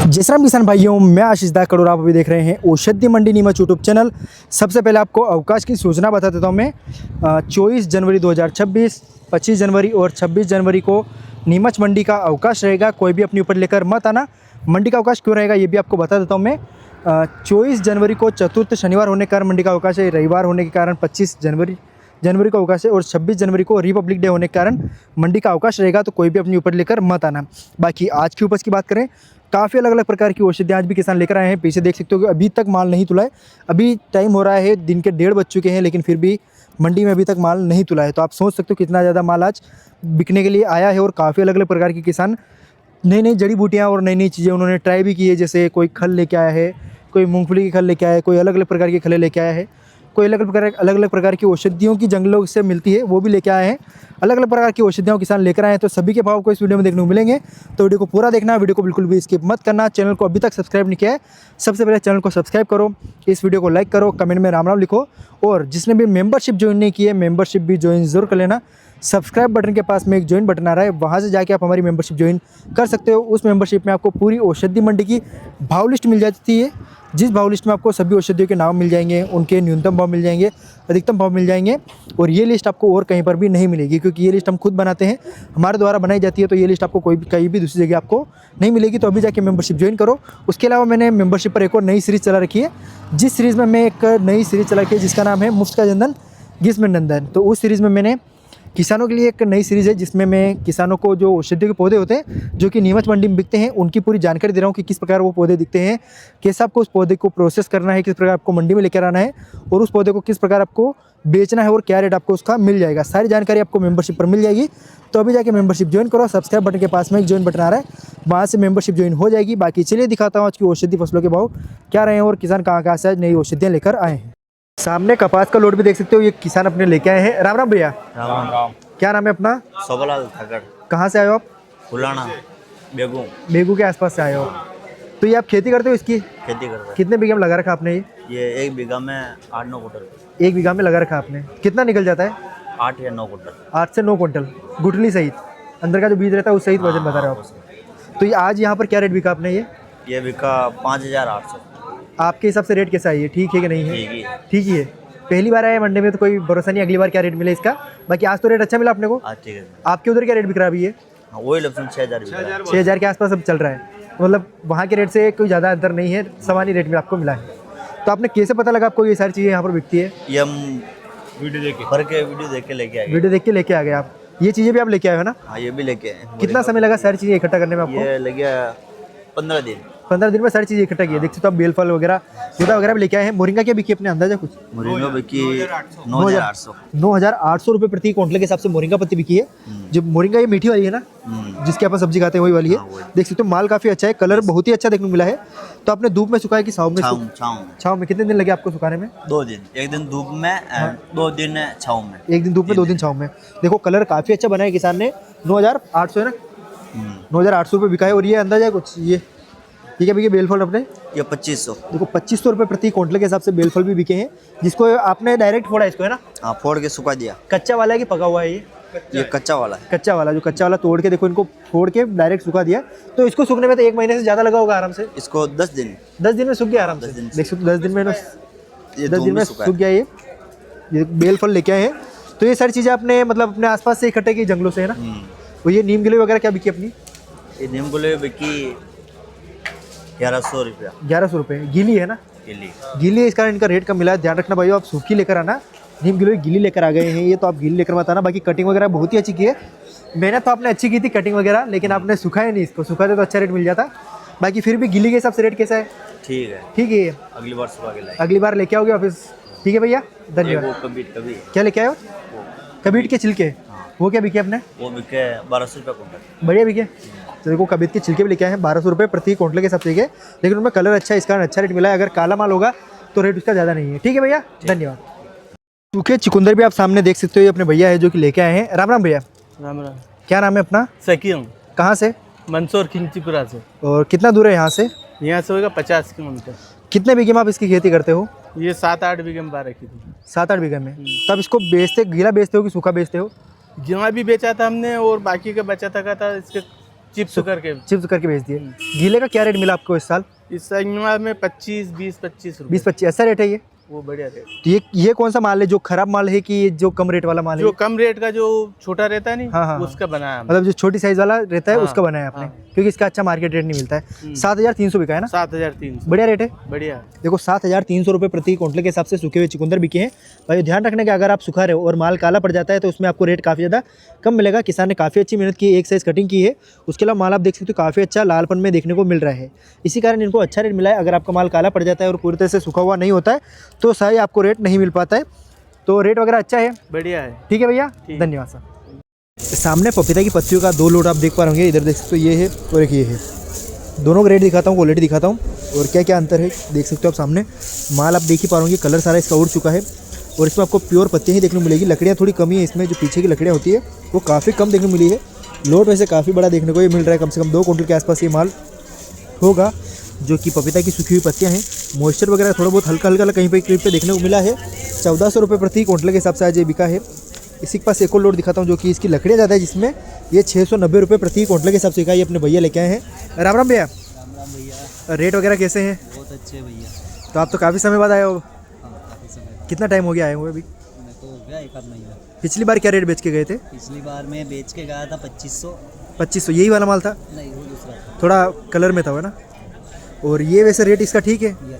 जय श्री राम किसान भाइयों, मैं आशीष दा करोड़। आप अभी देख रहे हैं औषधि मंडी नीमच यूट्यूब चैनल। सबसे पहले आपको अवकाश की सूचना बता देता हूं मैं। 24 जनवरी 2026, 25 जनवरी और 26 जनवरी को नीमच मंडी का अवकाश रहेगा। कोई भी अपने ऊपर लेकर मत आना। मंडी का अवकाश क्यों रहेगा ये भी आपको बता देता हूँ मैं। 24 जनवरी को चतुर्थ शनिवार होने के कारण मंडी का अवकाश है। रविवार होने के कारण 25 जनवरी का अवकाश है और 26 जनवरी को रिपब्लिक डे होने के कारण मंडी का अवकाश रहेगा। तो कोई भी अपने ऊपर लेकर मत आना। बाकी आज की उपज की बात करें, काफ़ी अलग अलग प्रकार की औषधियाँ आज भी किसान लेकर आए हैं। पीछे देख सकते हो कि अभी तक माल नहीं तुला है। अभी टाइम हो रहा है, दिन के 1:30 बज चुके हैं, लेकिन फिर भी मंडी में अभी तक माल नहीं तुला है। तो आप सोच सकते हो कितना ज़्यादा माल आज बिकने के लिए आया है। और काफ़ी अलग अलग प्रकार के किसान नई नई जड़ी बूटियाँ और नई नई चीज़ें उन्होंने ट्राई भी की है। जैसे कोई खल लेके आया है, कोई मूंगफली की खल लेके आया है, कोई अलग अलग प्रकार की खलें लेके आया है, कोई अलग अलग प्रकार की औषधियों की जंगलों से मिलती है वो भी लेके आए हैं। अलग अलग प्रकार की औषधियों किसान लेकर आए हैं। तो सभी के भाव को इस वीडियो में देखने को मिलेंगे। तो वीडियो को पूरा देखना, वीडियो को बिल्कुल भी स्किप मत करना। चैनल को अभी तक सब्सक्राइब नहीं किया है, सबसे पहले चैनल को सब्सक्राइब करो, इस वीडियो को लाइक करो, कमेंट में राम राम लिखो। और जिसने भी मेंबरशिप ज्वाइन नहीं की है, मेंबरशिप भी ज्वाइन जरूर कर लेना। सब्सक्राइब बटन के पास में एक ज्वाइन बटन आ रहा है, वहाँ से जाके आप हमारी मेंबरशिप ज्वाइन कर सकते हो। उस मेंबरशिप में आपको पूरी औषधि मंडी की भाव लिस्ट मिल जाती है। जिस भाव लिस्ट में आपको सभी औषधियों के नाम मिल जाएंगे, उनके न्यूनतम भाव मिल जाएंगे, अधिकतम भाव मिल जाएंगे। और ये लिस्ट आपको और कहीं पर भी नहीं मिलेगी, क्योंकि ये लिस्ट हम खुद बनाते हैं, हमारे द्वारा बनाई जाती है। तो ये लिस्ट आपको कहीं भी दूसरी जगह आपको नहीं मिलेगी। तो अभी जाके मेंबरशिप ज्वाइन करो। उसके अलावा मैंने मेंबरशिप पर एक और नई सीरीज़ चला रखी है, जिस सीरीज़ में मैं एक नई सीरीज़ चला रखी है जिसका नाम है मुफ्त का जनधन ग्रीष्म नंदन। तो उस सीरीज़ में मैंने किसानों के लिए एक नई सीरीज़ है, जिसमें मैं किसानों को जो औषधियों के पौधे होते हैं जो कि नीमच मंडी में बिकते हैं, उनकी पूरी जानकारी दे रहा हूँ कि किस प्रकार वो पौधे दिखते हैं, कैसे आपको उस पौधे को प्रोसेस करना है, किस प्रकार आपको मंडी में लेकर आना है, और उस पौधे को किस प्रकार आपको बेचना है और क्या रेट आपको उसका मिल जाएगा। सारी जानकारी आपको मेंबरशिप पर मिल जाएगी। तो अभी जाके मेंबरशिप ज्वाइन करो। सब्सक्राइब बटन के पास में एक ज्वाइन बटन आ रहा है, वहाँ से मेंबरशिप ज्वाइन हो जाएगी। बाकी चलिए दिखाता हूँ आज की औषधि फसलों के भाव क्या रहे हैं और किसान कहाँ कहाँ से आज नई औषधियाँ लेकर आए हैं। सामने कपास का लोड भी देख सकते हो, ये किसान अपने लेके आए हैं। राम राम भैया। राम राम। क्या नाम है अपना? सोबलाल ठाकर। कहाँ से आए हो आप? फुलाना बेगू। बेगू के आसपास से आए हो। तो ये आप खेती करते हो इसकी? खेती करते कितने बीघे में लगा रखा आपने ये 1 बीघा में 8-9 कुंटल। 1 बीघा में लगा रखा आपने। कितना निकल जाता है? 8 या 9 कुंटल। 8 से 9 क्विंटल गुठली सहित, अंदर का जो बीज रहता है उस सहित वजन बता रहे हो आप। तो ये आज यहाँ पर क्या रेट बिका आपने? ये बिका 5800। आपके हिसाब से रेट कैसा है? ये ठीक है कि नहीं है? ठीक है। ठीक ही है। पहली बार आया मंडी में तो कोई भरोसा नहीं अगली बार क्या रेट मिले इसका। बाकी आज तो रेट अच्छा मिला अपने को। ठीक है। आपके उधर क्या रेट बिक रहा है अभी? ये वही लफ्ज़ 6000 6,000 के आसपास अब चल रहा है। मतलब वहाँ के रेट से कोई ज़्यादा अंतर नहीं है, सामान्य रेट में आपको मिला है। तो आपने कैसे पता लगा आपको ये सारी चीज़ें यहाँ पर बिकती है? ये हम वीडियो देख के लेके आए। वीडियो देख के लेके आ गए आप। ये चीज़ें भी आप लेके आए हो ना? हाँ, ये भी लेके आए। कितना समय लगा सारी चीज़ें इकट्ठा करने में आपको? ये लग गया 15 दिन। 15 दिन में सारी चीज़ें इकट्ठा की है। देख सकते हो आप, बेल फल वगैरह, गुदा वगैरह भी लेके आए हैं। मोरिंगा क्या बिकी अपने अंदाजा कुछ? मोरिंगा बिकी 9800। 9800 रुपये प्रति क्विंटल के हिसाब से मोरिंगा पत्ती बिकी है। जो मोरिंगा ये मीठी वाली है ना, जिसकी आप सब्जी खाते हैं वही वाली है। देख सकते हो माल काफ़ी अच्छा है, कलर बहुत ही अच्छा देखने को मिला है। तो आपने धूप में सुखाया कि छाँव में? छाँव में। कितने दिन लगे आपको सुखाने में? 2 दिन। 1 दिन धूप में, 2 दिन छाँव में। 1 दिन धूप में, 2 दिन छाँव में। देखो कलर काफ़ी अच्छा बना है किसान ने। 9800 है ना? 9800 रुपये बिका है। और ये अंदाजा है कुछ? ये ठीक है भैया। बेलफल अपने ये 2500। देखो 2500 रुपये प्रति क्विंटल के हिसाब से बेलफल भी बिके हैं, जिसको आपने डायरेक्ट फोड़ा इसको, है ना? हाँ, फोड़ के सुखा दिया। कच्चा वाला है कि पका हुआ है ये कच्चा वाला है। कच्चा वाला, जो कच्चा वाला तोड़ के देखो इनको फोड़ के डायरेक्ट सुखा दिया। तो इसको सूखने में तो 1 महीने से ज़्यादा लगा होगा आराम से। इसको 10 दिन। 10 दिन में सूख गया आराम से। देख सकते 10 दिन में 10 दिन में सूख गया ये बेल फल लेके आए हैं। तो ये सारी चीज़ें आपने मतलब अपने आसपास से इकट्ठे की, जंगलों से, है ना? तो ये नीम गिलोय वगैरह क्या बिकी अपनी? ये नीम गिलोय बिकी 1100 रुपया। 1100 रुपये। गीली है ना? गीली है, इस कारण इनका रेट कम मिला है। ध्यान रखना भाई, आप सूखी लेकर आना। नीम गिलोय गीली लेकर आ गए हैं ये, तो आप गीली लेकर मत आना। बाकी कटिंग वगैरह बहुत ही अच्छी की है। मेहनत तो आपने अच्छी की थी कटिंग वगैरह, लेकिन आपने सुखाया नहीं इसको। सुखाते तो अच्छा रेट मिल जाता। बाकी फिर भी गीली के हिसाब से रेट कैसा है? ठीक है। ठीक है। अगली बार सुखा के लाए। अगली बार लेके आओगे वापस? ठीक है भैया, धन्यवाद। कभी क्या लेके आए हो? कबीट के छिलके। वो क्या बिके अपने? वो बिके 1200 रुपये कुंटल। बढ़िया बिके। तो देखो कबीत के छिलके भी लेके आए हैं 1200 रुपये प्रति क्विंटल के हिसाब से। लेकिन उनमें कलर अच्छा है, इस कारण अच्छा रेट मिला है। अगर काला माल होगा तो रेट उसका ज़्यादा नहीं है। ठीक है भैया, धन्यवाद। सूखे चुकंदर भी आप सामने देख सकते हो, ये अपने भैया है जो कि लेके आए हैं। राम राम भैया। राम राम। क्या नाम है अपना? सकीम। कहाँ से? मंसूर खिंचीपुरा से। और कितना दूर है यहाँ से? यहाँ से होगा 50 किलोमीटर। कितने बीघे में आप इसकी खेती करते हो? ये 7-8 बीघे में 12 की थी। 7-8 बीघे में। तब इसको बेचते, गीला बेचते हो कि सूखा बेचते हो? गेहूँ भी बेचा था हमने, और बाकी का बचा था इसके चिप्स करके। चिप्स करके भेज दिए। गीले का क्या रेट मिला आपको इस साल? इस साइड में 25, 20, 25 रुपये। 20-25 ऐसा रेट है ये? वो बढ़िया रेट। तो ये कौन सा माल है, जो खराब माल है कि ये जो कम रेट वाला माल है? जो कम रेट का, जो छोटा रहता है नहीं, हाँ। उसका बनाया हमने। मतलब जो छोटी साइज वाला रहता है हाँ, उसका बनाया आपने? हाँ। क्योंकि इसका अच्छा मार्केट रेट नहीं मिलता है। 7,300 बिका है ना? 7,300। बढ़िया रेट है। बढ़िया। देखो 7,300 रुपये प्रति क्विंटल के हिसाब से सूखे हुए चुकंदर बिके हैं। भाई ध्यान रखना कि अगर आप सुखा रहे हो और माल काला पड़ जाता है तो उसमें आपको रेट काफ़ी ज़्यादा कम मिलेगा। किसान ने काफ़ी अच्छी मेहनत की है, एक साइज़ कटिंग की है। उसके अलावा माल आप देख सकते हो काफ़ी अच्छा लालपन में देखने को मिल रहा है, इसी कारण इनको अच्छा रेट मिला है। अगर आपका माल काला पड़ जाता है और पूरी तरह से सूखा हुआ नहीं होता है तो सही आपको रेट नहीं मिल पाता है। तो रेट वगैरह अच्छा है, बढ़िया है। ठीक है भैया, धन्यवाद सर। सामने पपीता की पत्तियों का 2 लोड आप देख पा रहे होंगे। इधर देख सकते हो ये है और एक ये है। दोनों का रेट दिखाता हूँ, क्वालिटी दिखाता हूँ और क्या क्या अंतर है देख सकते हो आप सामने। माल आप देख ही पा रहे होंगे, कलर सारा इसका उड़ चुका है और इसमें आपको प्योर पत्तियाँ ही देखने को मिलेगी। लकड़ियाँ थोड़ी कमी है इसमें, जो पीछे की लकड़ियाँ होती है वो काफ़ी कम देखने को मिली है। लोड वैसे काफ़ी बड़ा देखने को ये मिल रहा है, कम से कम 2 कुंटल के आसपास ये माल होगा, जो कि पपीता की सूखी हुई पत्तियाँ हैं। मॉइस्चर वगैरह थोड़ा बहुत हल्का हल्का कहीं पे क्लिप पे देखने को मिला है। 1,400 रुपये प्रति क्विंटल के हिसाब से आज ये बिका है। इसी के पास एक और लोड दिखाता हूँ, जो कि इसकी लकड़ियाँ ज़्यादा है, जिसमें ये 690 रुपये प्रति क्विंटल के हिसाब से बिका। ये अपने भैया लेके आए हैं। राम राम भैया। राम राम भैया। रेट वगैरह कैसे हैं? बहुत अच्छे भैया। तो आप तो काफ़ी समय बाद आए हो। हाँ, काफ़ी समय। कितना टाइम हो गया आए हुए अभी? मैं तो हो गया 1 आध महीना। पिछली बार क्या रेट बेच के गए थे? पिछली बार मैं बेच के गया था 2500। 2500 यही वाला माल था? नहीं, वो दूसरा था। थोड़ा कलर में था वो ना। और ये वैसे रेट इसका ठीक है, ये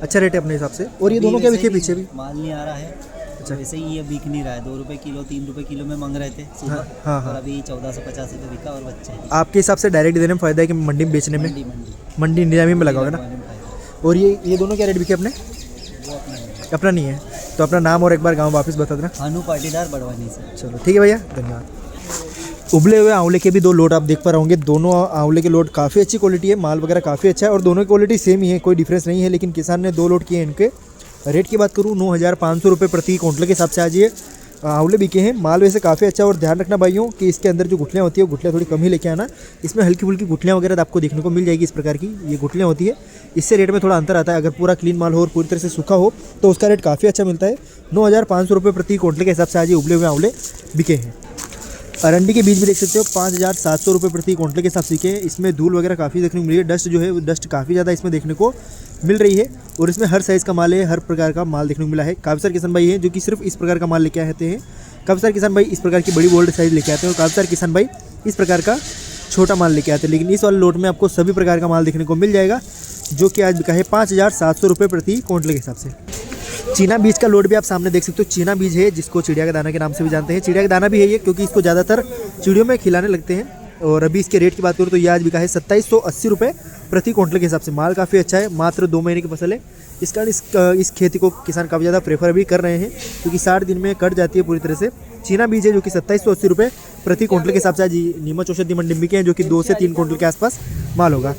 अच्छा रेट है अपने हिसाब से। और ये अभी दोनों क्या वैसे बिके ही पीछे भी? माल नहीं आ रहा है। अच्छा, वैसे ही ये बिक नहीं रहा है। 2 रुपये किलो, 3 रुपये किलो में मांग रहे थे सुबह। हाँ। और अभी 1450 रुपये बिका और बच्चे हैं। आपके हिसाब से डायरेक्ट देने में फ़ायदा है कि मंडी में बेचने में? मंडी निलामी में लगा होगा ना। लगवाने में फायदा। और ये दोनों क्या रेट बिके अपने? वो अपना नहीं है। अपना नहीं है। तो अपना नाम और एक बार गांव वापस बता देना। हानू पाटीदार बड़वानी से। चलो ठीक है भैया, धन्यवाद। उबले हुए आंवले के भी 2 लोड आप देख पा रहे होंगे। दोनों आंवले के लोड काफ़ी अच्छी क्वालिटी है, माल वगैरह काफ़ी अच्छा है और दोनों की क्वालिटी सेम ही है, कोई डिफरेंस नहीं है। लेकिन किसान ने 2 लोड किए हैं। इनके रेट की बात करूँ 9,500 रुपये प्रति क्विंटल के हिसाब से आज ये आंवले बिके हैं। माल वैसे काफ़ी अच्छा। और ध्यान रखना भाइयों कि इसके अंदर जो गुठलियाँ होती है वो गुठलियाँ थोड़ी कम ही लेके आना। इसमें हल्की फुल्की गुठलियाँ वगैरह आपको देखने को मिल जाएगी। इस प्रकार की ये गुठलियाँ होती है, इससे रेट में थोड़ा अंतर आता है। अगर पूरा क्लीन माल हो और पूरी तरह से सूखा हो तो उसका रेट काफ़ी अच्छा मिलता है। 9,500 रुपये प्रति क्विंटल के हिसाब से आज ये उबले हुए आंवले बिके हैं। अरंडी के बीज भी देख सकते हो 5,700 रुपये प्रति क्विंटल के हिसाब से बिके हैं। इसमें धूल वगैरह काफ़ी देखने को मिली है। डस्ट जो है वो डस्ट काफ़ी ज़्यादा इसमें देखने को मिल रही है और इसमें हर साइज़ का माल है, हर प्रकार का माल देखने को मिला है। काफ़ी सारे किसान भाई हैं जो कि सिर्फ इस प्रकार का माल लेके आते हैं। काफ़ी सारे किसान भाई इस प्रकार की बड़ी बोल्ड साइज़ लेके आते हैं और काफ़ी सारे किसान भाई इस प्रकार का छोटा माल लेके आते हैं। लेकिन इस वाले लोट में आपको सभी प्रकार का माल देखने को मिल जाएगा, जो कि आज बिका है 5,700 रुपये प्रति क्विंटल के हिसाब से। चीना बीज का लोड भी आप सामने देख सकते हो। चीना बीज है जिसको चिड़िया का दाना के नाम से भी जानते हैं। चिड़िया का दाना भी है ये, क्योंकि इसको ज़्यादातर चिड़ियों में खिलाने लगते हैं। और अभी इसके रेट की बात करूँ तो ये आज बिका है 2,780 रुपये प्रति क्विंटल के हिसाब से। माल काफ़ी अच्छा है, मात्र 2 महीने की फसल है। इस कारण इस खेती को किसान काफ़ी ज़्यादा प्रेफर भी कर रहे हैं, क्योंकि 60 दिन में कट जाती है पूरी तरह से। चीना बीज है जो कि 2,780 रुपये प्रति क्विंटल के हिसाब से आज नीमच औषधि मंडी में बिके हैं, जो कि 2 से 3 क्विंटल के आसपास माल होगा।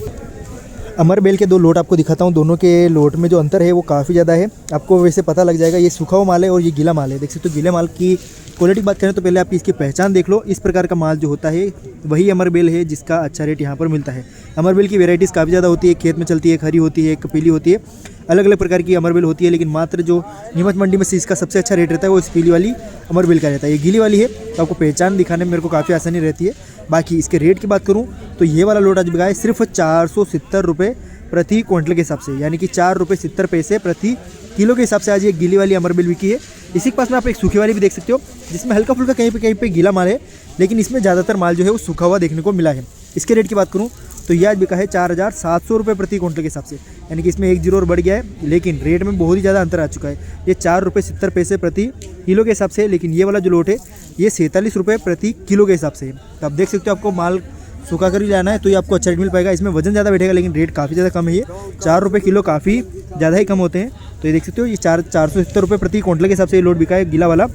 अमर बेल के 2 लोट आपको दिखाता हूँ। दोनों के लोट में जो अंतर है वो काफ़ी ज़्यादा है, आपको वैसे पता लग जाएगा। ये सूखा हुआ माल है और ये गीला माल है। देख सकते हो गीले माल की क्वालिटी की बात करें तो पहले आप इसकी पहचान देख लो। इस प्रकार का माल जो होता है वही अमर बेल है, जिसका अच्छा रेट यहाँ पर मिलता है। अमर बेल की वेराइटीज़ काफ़ी ज़्यादा होती है, खेत में चलती है, एक हरी होती है, एक पीली होती है, अलग अलग प्रकार की अमर बेल होती है। लेकिन मात्र जो नीमच मंडी में से इसका सबसे अच्छा रेट रहता है वो इस पीली वाली अमर बेल का रहता है। ये गीली वाली है तो आपको पहचान दिखाने में मेरे को काफ़ी आसानी रहती है। बाकी इसके रेट की बात करूँ तो ये वाला लोट आज बिका है सिर्फ 470 रुपये प्रति क्विंटल के हिसाब से, यानी कि 4 रुपये 70 पैसे प्रति किलो के हिसाब से आज ये गीली वाली अमर बेल बिकी है। इसी के पास में आप एक सूखी वाली भी देख सकते हो, जिसमें हल्का फुल्का कहीं पे गीला माल है, लेकिन इसमें ज़्यादातर माल जो है वो सूखा हुआ देखने को मिला है। इसके रेट की बात करूँ तो यह आज बिका है 4,700 रुपये प्रति क्विंटल के हिसाब से, यानी कि इसमें 1 जीरो और बढ़ गया है, लेकिन रेट में बहुत ही ज़्यादा अंतर आ चुका है। ये 4 रुपये 70 पैसे प्रति किलो के हिसाब से, लेकिन ये वाला जो लोट है ये 47 रुपये प्रति किलो के हिसाब से है। तो आप देख सकते हो, आपको माल सूखा कर ही लाना है तो ये आपको अच्छा रेट मिल पाएगा। इसमें वजन ज़्यादा बैठेगा लेकिन रेट काफ़ी ज़्यादा कम है। ये 4 रुपये किलो काफ़ी ज़्यादा ही कम होते हैं। तो ये देख सकते हो, ये 470 रुपये प्रति क्विंटल के हिसाब से ये लोट बिका है गीला वाला,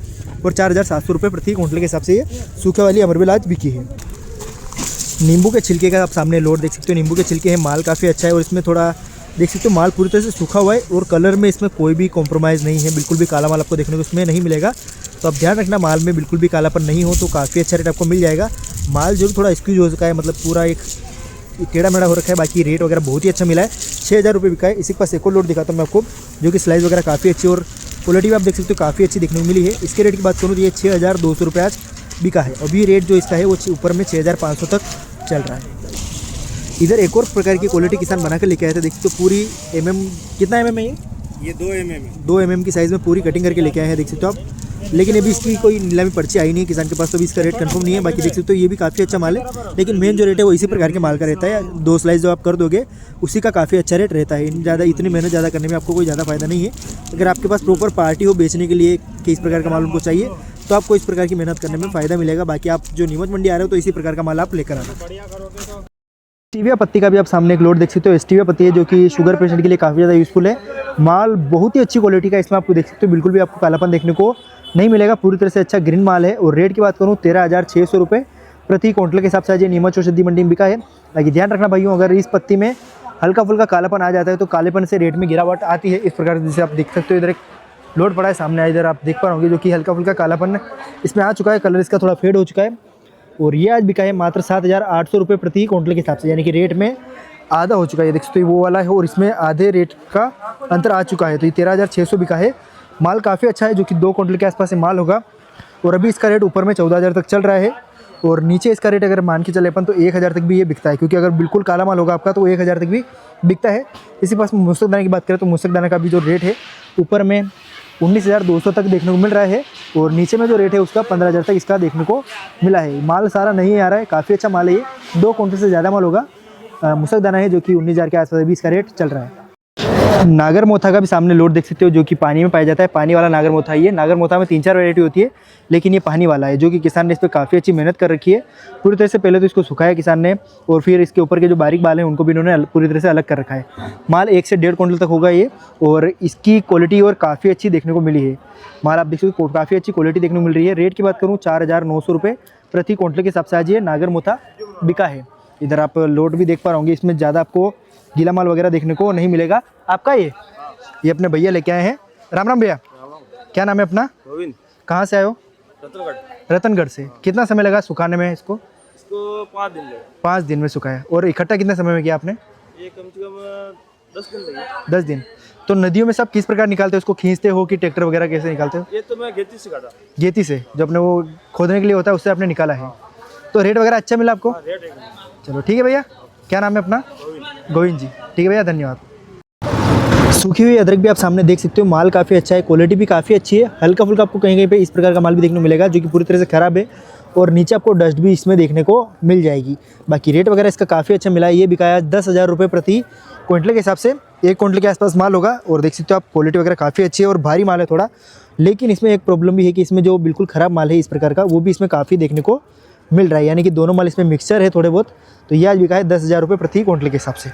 और 4,700 रुपये प्रति क्विंटल के हिसाब से ये सूखे वाली अमर बेल आज बिकी है। नींबू के छिलके का आप सामने लोट देख सकते हो। नींबू के छिलके हैं, माल काफ़ी अच्छा है और इसमें थोड़ा देख सकते हो माल पूरी तरह से सूखा हुआ है और कलर में इसमें कोई भी कॉम्प्रोमाइज़ नहीं है, बिल्कुल भी काला माल आपको देखने को इसमें नहीं मिलेगा। तो आप ध्यान रखना, माल में बिल्कुल भी कालापन नहीं हो तो काफ़ी अच्छा रेट आपको मिल जाएगा। माल जो थोड़ा स्क्यूज हो चुका है, मतलब पूरा एक टेढ़ा मेढ़ा हो रखा है, बाकी रेट वगैरह बहुत ही अच्छा मिला है। 6,000 रुपये बिका है। इसी के पास एक और लोट दिखाता हूँ मैं आपको, जो कि स्लाइस वगैरह काफ़ी अच्छी और क्वालिटी भी आप देख सकते हो काफ़ी अच्छी देखने को मिली है। इसके रेट की बात करूँ तो ये 6,200 रुपये आज बिका है। अभी रेट जो इसका है वो ऊपर में 6,500 तक चल रहा है। इधर एक और प्रकार की क्वालिटी किसान बना कर लेके आए थे, देखिए तो पूरी कितना है ये 2 mm 2 mm की साइज़ में पूरी कटिंग करके लेके आए हैं, देख सकते हो आप। लेकिन अभी इसकी कोई नीलामी पर्ची आई नहीं है किसान के पास, तो अभी इसका रेट कंफर्म नहीं है। बाकी देख सकते हो ये भी काफ़ी अच्छा माल है, लेकिन मेन जो रेट है वो इसी प्रकार के माल का रहता है। 2 स्लाइस जो आप कर दोगे उसी का काफ़ी अच्छा रेट रहता है। इतनी मेहनत ज़्यादा करने में आपको कोई ज़्यादा फायदा नहीं है। अगर आपके पास प्रॉपर पार्टी हो बेचने के लिए कि इस प्रकार का माल उनको चाहिए, तो आपको इस प्रकार की मेहनत करने में फ़ायदा मिलेगा। बाकी आप जो नीमच मंडी आ रहे हो तो इसी प्रकार का माल आप लेकर आना। स्टीविया पत्ती का भी आप सामने एक लोड देख सकते हो। स्टीविया पत्ती है जो कि शुगर पेशेंट के लिए काफ़ी ज़्यादा यूज़फुल है। माल बहुत ही अच्छी क्वालिटी का इसमें आपको देख सकते हो, बिल्कुल भी आपको कालापन देखने को नहीं मिलेगा। पूरी तरह से अच्छा ग्रीन माल है। और रेट की बात करूँ 13,600 रुपये प्रति क्विंटल के हिसाब से आज ये नीमच औषधि मंडी में बिका है। बाकी ध्यान रखना भाइयों, अगर इस पत्ती में हल्का फुल्का कालापन आ जाता है तो कालेपन से रेट में गिरावट आती है। इस प्रकार से जैसे आप देख सकते हो, इधर एक लोड पड़ा है सामने, इधर आप देख पा रहे होंगे, जो कि हल्का फुल्का कालापन इसमें आ चुका है, कलर इसका थोड़ा फेड हो चुका है। और ये आज बिका है मात्र 7,800 रुपये प्रति क्विंटल के हिसाब से, यानी कि रेट में आधा हो चुका है। देख सकते हो वो वाला है और इसमें आधे रेट का अंतर आ चुका है। तो ये 13,600 बिका है। माल काफ़ी अच्छा है, जो कि 2 क्विंटल के आसपास से माल होगा। और अभी इसका रेट ऊपर में 14,000 तक चल रहा है। और नीचे इसका रेट अगर मान के चले अपन तो 1,000 तक भी ये बिकता है, क्योंकि अगर बिल्कुल काला माल होगा आपका तो 1,000 तक भी बिकता है। इसी पास मुसक दाना की बात करें तो मुसक दाना का भी जो रेट है ऊपर में 19,200 तक देखने को मिल रहा है। और नीचे में जो रेट है उसका 15,000 तक इसका देखने को मिला है। माल सारा नहीं आ रहा है, काफ़ी अच्छा माल है ये, 2 क्विंटल से ज़्यादा माल होगा। मुसक दाना है जो कि 19,000 के आसपास भी इसका रेट चल रहा है। नागर मोथा का भी सामने लोड देख सकते हो, जो कि पानी में पाया जाता है। पानी वाला नागर मोथा ये, नागर मोथा में 3-4 वैरायटी होती है, लेकिन ये पानी वाला है, जो कि किसान ने इस पर काफ़ी अच्छी मेहनत कर रखी है। पूरी तरह से पहले तो इसको सुखाया किसान ने, और फिर इसके ऊपर के जो बारीक बाल हैं उनको भी इन्होंने पूरी तरह से अलग कर रखा है। माल 1 से 1.5 क्विंटल तक होगा ये, और इसकी क्वालिटी और काफ़ी अच्छी देखने को मिली है। माल आप देख सकते हो काफ़ी अच्छी क्वालिटी देखने को मिल रही है। रेट की बात करूँ 4,900 रुपये प्रति क्विंटल के हिसाब से आज ये नागर मोथा बिका है। इधर आप लोड भी देख पा रहे होंगे, इसमें ज़्यादा आपको गीला माल वगैरह देखने को नहीं मिलेगा। आपका ये अपने भैया लेके आए हैं। राम राम भैया, क्या नाम है अपना? गोविंद। कहाँ से आए हो? रतनगढ़ से। कितना समय लगा सुखाने में इसको? 5 दिन लगे। 5 दिन में सुखाया। और इकट्ठा कितने समय में किया आपने? ये कम से कम 10 दिन लगे। 10 दिन। तो नदियों में सब किस प्रकार निकालते हो उसको? खींचते हो कि ट्रैक्टर वगैरह कैसे निकालते हो? ये तो मैं गेती से काटा। गेती से, जो अपने वो खोदने के लिए होता है उससे आपने निकाला है। तो रेट वगैरह अच्छा मिला आपको? रेट है। चलो ठीक है भैया, क्या नाम है अपना? गोविंद जी। ठीक है भैया, धन्यवाद। सूखी हुई अदरक भी आप सामने देख सकते हो। माल काफ़ी अच्छा है, क्वालिटी भी काफ़ी अच्छी है। हल्का फुल्का आपको कहीं कहीं पे इस प्रकार का माल भी देखने को मिलेगा, जो कि पूरी तरह से ख़राब है। और नीचे आपको डस्ट भी इसमें देखने को मिल जाएगी। बाकी रेट वगैरह इसका काफ़ी अच्छा मिला है। ये बिकाया 10,000 रुपये प्रति क्विंटल के हिसाब से, 1 क्विंटल के आसपास माल होगा। और देख सकते हो आप क्वालिटी वगैरह काफ़ी अच्छी है और भारी माल है थोड़ा। लेकिन इसमें एक प्रॉब्लम भी है कि इसमें जो बिल्कुल ख़राब माल है इस प्रकार का, वो भी इसमें काफ़ी देखने को मिल रहा है। यानी कि दोनों माल इसमें मिक्सचर है थोड़े बहुत। तो ये आज बिका है 10,000 रुपये प्रति क्विंटल के हिसाब से।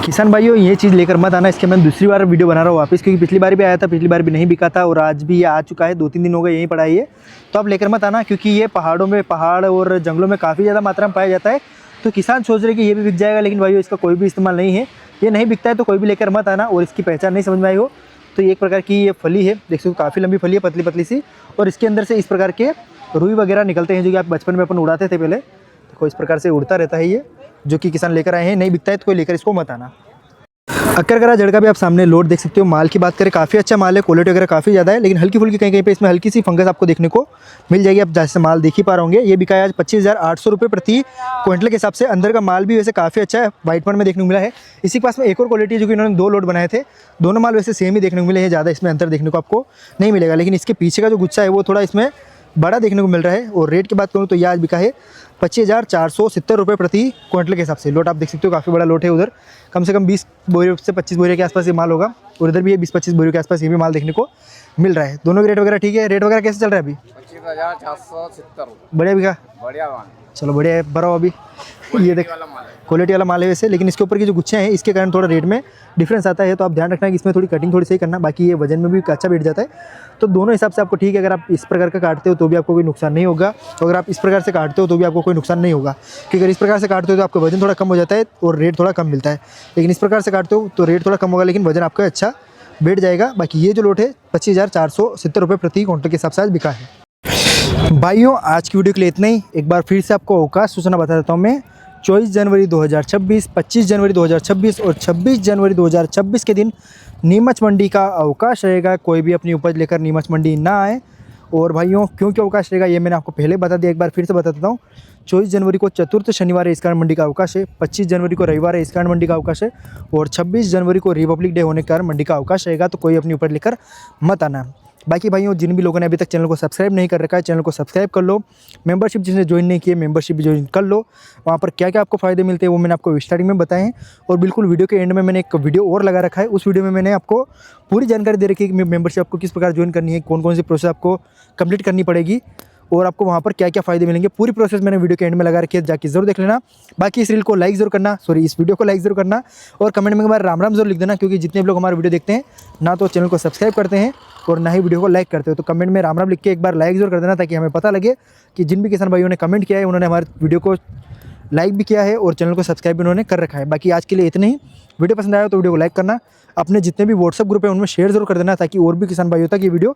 किसान भाइयों, ये चीज़ लेकर मत आना, इसके मैं दूसरी बार वीडियो बना रहा हूँ वापस, क्योंकि पिछली बार भी आया था, पिछली बार भी नहीं बिका था, और आज भी ये आ चुका है। 2-3 दिन हो गए यहीं पड़ा है ये। तो आप लेकर मत आना, क्योंकि ये पहाड़ और जंगलों में काफ़ी ज़्यादा मात्रा में पाया जाता है। तो किसान सोच रहे कि ये भी बिक जाएगा, लेकिन भाइयों इसका कोई भी इस्तेमाल नहीं है। ये नहीं बिकता है तो कोई भी लेकर मत आना। और इसकी पहचान नहीं समझ में आई हो तो ये एक प्रकार की ये फली है, देख सकते हो काफ़ी लंबी फली है, पतली पतली सी। और इसके अंदर से इस प्रकार के रुई वगैरह निकलते हैं, जो कि आप बचपन में अपन उड़ाते थे पहले। तो इस प्रकार से उड़ता रहता है ये, जो कि किसान लेकर आए हैं। नहीं बिकता है तो कोई लेकर इसको मत आना। अक्करगरा जड़ का भी आप सामने लोड देख सकते हो। माल की बात करें काफ़ी अच्छा माल है, क्वालिटी वगैरह काफ़ी ज़्यादा है, लेकिन हल्की फुल्की कहीं कहीं पे इसमें हल्की सी फंगस आपको देखने को मिल जाएगी। आप जैसे माल देख ही पा रहे होंगे। ये बिका है आज 25,800 रुपये प्रति क्विंटल के हिसाब से। अंदर का माल भी वैसे काफ़ी अच्छा है, वाइट पन में देखने को मिला है। इसी के पास में एक और क्वालिटी है, जो कि इन्होंने 2 लोड बनाए थे। दोनों माल वैसे सेम ही देखने को मिले हैं, ज़्यादा इसमें अंतर देखने को आपको नहीं मिलेगा। लेकिन इसके पीछे का जो गुच्छा है वो थोड़ा इसमें बड़ा देखने को मिल रहा है। और रेट की बात करूँ तो ये आज बिका है 25,470 रुपये प्रति क्विंटल के हिसाब से। लोट आप देख सकते हो काफ़ी बड़ा लोट है। उधर कम से कम 20 बोरियों से 25 बोरियों के आसपास ये माल होगा, और इधर भी ये 20-25 बोरियों के आसपास ये भी माल देखने को मिल रहा है। दोनों के रेट वगैरह ठीक है। रेट वगैरह कैसे चल रहा है अभी? 25,470। बढ़िया बिका? बढ़िया माल। चलो बढ़िया है, बराबर। अभी ये देख क्वालिटी वाला माल है वैसे, लेकिन इसके ऊपर की जो गुच्छे हैं इसके कारण थोड़ा रेट में डिफरेंस आता है। तो आप ध्यान रखना कि इसमें थोड़ी कटिंग थोड़ी सही करना। बाकी ये वजन में भी अच्छा बैठ जाता है। तो दोनों हिसाब से आपको ठीक है। अगर आप इस प्रकार का काटते हो तो भी आपको कोई नुकसान नहीं होगा, तो अगर आप इस प्रकार से काटते हो तो भी आपको कोई नुकसान नहीं होगा। क्योंकि अगर इस प्रकार से काटते हो तो आपका वजन थोड़ा कम हो जाता है और रेट थोड़ा कम मिलता है। लेकिन इस प्रकार से काटते हो तो रेट थोड़ा कम होगा, लेकिन वजन आपका अच्छा बैठ जाएगा। बाकी ये जो लोट है 25,470 रुपये प्रति क्विंटल के हिसाब से आज बिका है। भाइयों, आज की वीडियो के लिए इतना ही। एक बार फिर से आपको अवकाश सूचना बता देता हूँ मैं। 24 जनवरी 2026, 25 जनवरी 2026 और 26 जनवरी 2026 के दिन नीमच मंडी का अवकाश रहेगा। कोई भी अपनी उपज लेकर नीमच मंडी ना आए। और भाइयों, क्योंकि अवकाश रहेगा ये मैंने आपको पहले बता दिया, एक बार फिर से बता देता हूँ। 24 जनवरी को चतुर्थ शनिवार है, इस कारण मंडी का अवकाश है। 25 जनवरी को रविवार है, इस कारण मंडी का अवकाश है। और 26 जनवरी को रिपब्लिक डे होने के कारण मंडी का अवकाश रहेगा, तो कोई अपने ऊपर लेकर मत आना। बाकी भाइयों, जिन भी लोगों ने अभी तक चैनल को सब्सक्राइब नहीं कर रखा है, चैनल को सब्सक्राइब कर लो। मेंबरशिप जिसने ज्वाइन नहीं की है, मेंबरशिप भी ज्वाइन कर लो। वहाँ पर क्या क्या आपको फ़ायदे मिलते हैं वो मैंने आपको स्टार्टिंग में बताए हैं। और बिल्कुल वीडियो के एंड में मैंने एक वीडियो और लगा रखा है, उस वीडियो में मैंने आपको पूरी जानकारी दे रखी है कि मेंबरशिप आपको किस प्रकार ज्वाइन करनी है, कौन कौन सी प्रोसेस आपको कंप्लीट करनी पड़ेगी और आपको वहाँ पर क्या क्या फ़ायदे मिलेंगे। पूरी प्रोसेस मैंने वीडियो के एंड में लगा रखी है, जाके जरूर देख लेना। बाकी इस रील को लाइक जरूर करना, इस वीडियो को लाइक जरूर करना और कमेंट में एक बार राम राम जरूर लिख देना, क्योंकि जितने भी लोग हमारे वीडियो देखते हैं ना तो चैनल को सब्सक्राइब करते हैं और ना ही वीडियो को लाइक करते हो, तो कमेंट में राम राम लिख के एक बार लाइक जरूर कर देना, ताकि हमें पता लगे कि जिन भी किसान भाइयों ने कमेंट किया है उन्होंने हमारे वीडियो को लाइक भी किया है और चैनल को सब्सक्राइब भी उन्होंने कर रखा है। बाकी आज के लिए इतने ही। वीडियो पसंद आया तो वीडियो को लाइक करना, अपने जितने भी व्हाट्सअप ग्रुप है उनमें शेयर जरूर कर देना, ताकि और भी किसान भाइयों तक ये वीडियो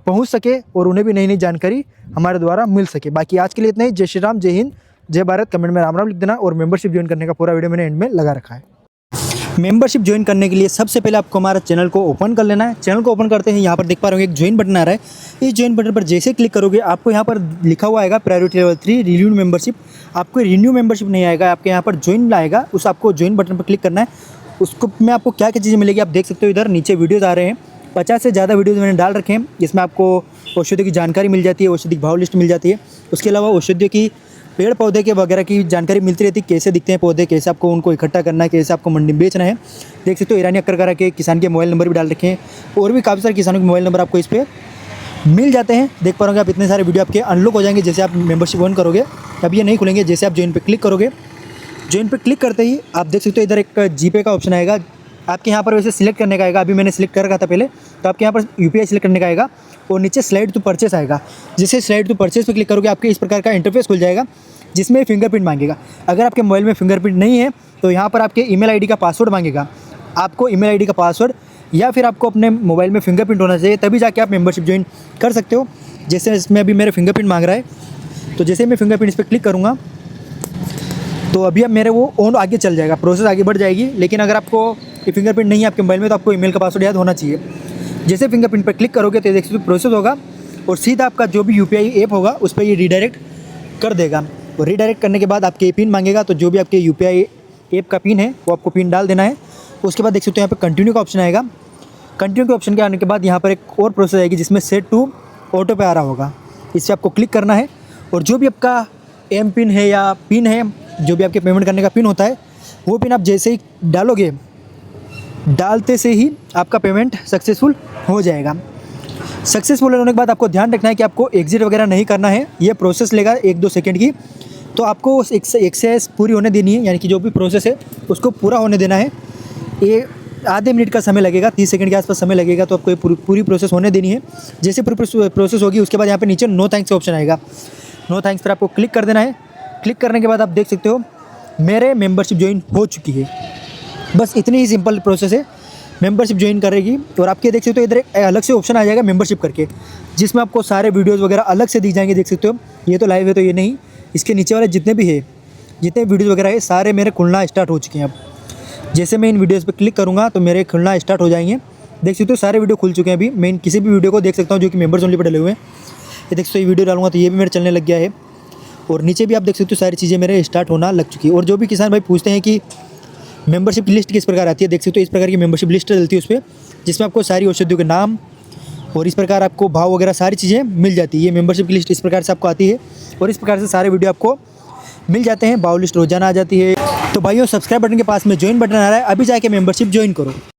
पहुंच सके और उन्हें भी नई नई जानकारी हमारे द्वारा मिल सके। बाकी आज के लिए इतना ही। जय श्री राम, जय हिंद, जय भारत। कमेंट में राम राम लिख देना और मेंबरशिप ज्वाइन करने का पूरा वीडियो मैंने एंड में लगा रखा है। मेंबरशिप ज्वाइन करने के लिए सबसे पहले आपको हमारा चैनल को ओपन कर लेना है। चैनल को ओपन करते हैं, यहाँ पर देख पा रहे हो एक ज्वाइन बटन आ रहा है। इस ज्वाइन बटन पर जैसे क्लिक करोगे आपको यहाँ पर लिखा हुआ आएगा प्रायोरिटी लेवल 3 रिन्यू मेंबरशिप। आपको रिन्यू मेंबरशिप नहीं आएगा, आपके यहाँ पर ज्वाइन आएगा, उस आपको ज्वाइन बटन पर क्लिक करना है। उसको में आपको क्या क्या चीज़ें मिलेगी आप देख सकते हो। इधर नीचे वीडियोज़ आ रहे हैं, 50 से ज़्यादा वीडियोज़ मैंने डाल रखे हैं। इसमें आपको औषधियों की जानकारी मिल जाती है, औषधि भाव लिस्ट मिल जाती है। उसके अलावा औषधियों की पेड़ पौधे के वगैरह की जानकारी मिलती रहती है, कैसे दिखते हैं पौधे, कैसे आपको उनको इकट्ठा करना है, कैसे आपको मंडी में बेचना है। देख सकते हो ईरानी अक्कर के किसान के मोबाइल नंबर भी डाल रखे हैं और भी काफ़ी सारे किसानों के मोबाइल नंबर आपको इस पर मिल जाते हैं। देख पा रहे हो आप, इतने सारे वीडियो आपके अनलॉक हो जाएंगे जैसे आप मेंबरशिप ऑन करोगे। अब ये नहीं खुलेंगे, जैसे आप ज्वाइन पे क्लिक करोगे, ज्वाइन पे क्लिक करते ही आप देख सकते हो इधर एक जीपे का ऑप्शन आएगा। आपके यहाँ पर वैसे सिलेक्ट करने का आएगा, अभी मैंने सिलेक्ट कर रखा था पहले, तो आपके यहाँ पर यूपीआई सिलेक्ट करने का आएगा और नीचे स्लाइड टू परचेस आएगा। जैसे स्लाइड टू परचेस पे क्लिक करोगे आपके इस प्रकार का इंटरफेस खुल जाएगा, जिसमें फिंगरप्रिंट मांगेगा। अगर आपके मोबाइल में फिंगरप्रिंट नहीं है तो यहाँ पर आपके ईमेल आईडी का पासवर्ड मांगेगा। आपको ईमेल आईडी का पासवर्ड या फिर आपको अपने मोबाइल में फिंगरप्रिंट होना चाहिए, तभी जाके आप मेंबरशिप ज्वाइन कर सकते हो। जैसे इसमें अभी मेरे फिंगरप्रिंट मांग रहा है, तो जैसे मैं फिंगरप्रिंट इस पर क्लिक करूँगा तो अभी अब मेरे वो ऑन आगे चल जाएगा, प्रोसेस आगे बढ़ जाएगी। लेकिन अगर आपको फिंगरप्रिंट नहीं है आपके मोबाइल में तो आपको ईमेल का पासवर्ड याद होना चाहिए। जैसे फिंगरप्रिंट पर क्लिक करोगे तो देख सकते हो प्रोसेस होगा और सीधा आपका जो भी यूपीआई ऐप होगा उस पर ये रीडायरेक्ट कर देगा। और रीडायरेक्ट करने के बाद आपके पिन मांगेगा, तो जो भी आपके यूपीआई ऐप का पिन है वो आपको पिन डाल देना है। उसके बाद देख सकते हो यहाँ पे कंटिन्यू का ऑप्शन आएगा। कंटिन्यू के ऑप्शन के आने के बाद यहाँ पर एक और प्रोसेस आएगी जिसमें सेट टू ऑटो पे आ रहा होगा, इससे आपको क्लिक करना है और जो भी आपका एम पिन है या पिन है, जो भी आपके पेमेंट करने का पिन होता है, वो पिन आप जैसे ही डालोगे, डालते से ही आपका पेमेंट सक्सेसफुल हो जाएगा। सक्सेसफुल होने के बाद आपको ध्यान रखना है कि आपको एग्जिट वगैरह नहीं करना है, ये प्रोसेस लेगा 1-2 सेकंड की, तो आपको उस एक्सेस पूरी होने देनी है, यानी कि जो भी प्रोसेस है उसको पूरा होने देना है। ये आधे मिनट का समय लगेगा, 30 सेकंड के आसपास समय लगेगा, तो आपको ये पूरी प्रोसेस होने देनी है। जैसे पूरी प्रोसेस होगी उसके बाद यहाँ पे नीचे नो थैंक्स का ऑप्शन आएगा, नो थैंक्स पर आपको क्लिक कर देना है। क्लिक करने के बाद आप देख सकते हो मेरे मेंबरशिप ज्वाइन हो चुकी है। बस इतनी ही सिंपल प्रोसेस है, मेंबरशिप ज्वाइन करेगी। और आपके देख सकते हो इधर एक अलग से ऑप्शन आ जाएगा मेंबरशिप करके, जिसमें आपको सारे वीडियोज़ वगैरह अलग से दी जाएंगे। देख सकते हो ये तो लाइव है तो ये नहीं, इसके नीचे वाले जितने भी है, जितने वीडियोज़ वगैरह है सारे मेरे खुलना स्टार्ट हो चुके हैं। अब जैसे मैं इन वीडियोज़ पर क्लिक करूँगा तो मेरे खुलना स्टार्ट हो जाएंगे। देख सकते हो सारे वीडियो खुल चुके हैं। अभी मैं किसी भी वीडियो को देख सकता हूँ जो कि मेंबर्स ओनली पर डले हुए हैं। ये देख सकते हो ये वीडियो डालूंगा तो ये भी मेरे चलने लग गया है। और नीचे भी आप देख सकते हो सारी चीज़ें मेरे स्टार्ट होना लग चुकी है। और जो भी किसान भाई पूछते हैं कि मेंबरशिप की लिस्ट किस प्रकार आती है, देख सकते हो इस प्रकार की मेंबरशिप लिस्ट डलती है उस पर, जिसमें आपको सारी औषधियों के नाम और इस प्रकार आपको भाव वगैरह सारी चीज़ें मिल जाती है। ये मेंबरशिप की लिस्ट इस प्रकार से आपको आती है और इस प्रकार से सारे वीडियो आपको मिल जाते हैं। भाव लिस्ट रोजाना आ जाती है। तो भाइयों सब्सक्राइब बटन के पास में ज्वाइन बटन आ रहा है, अभी जाके मेंबरशिप ज्वाइन करो।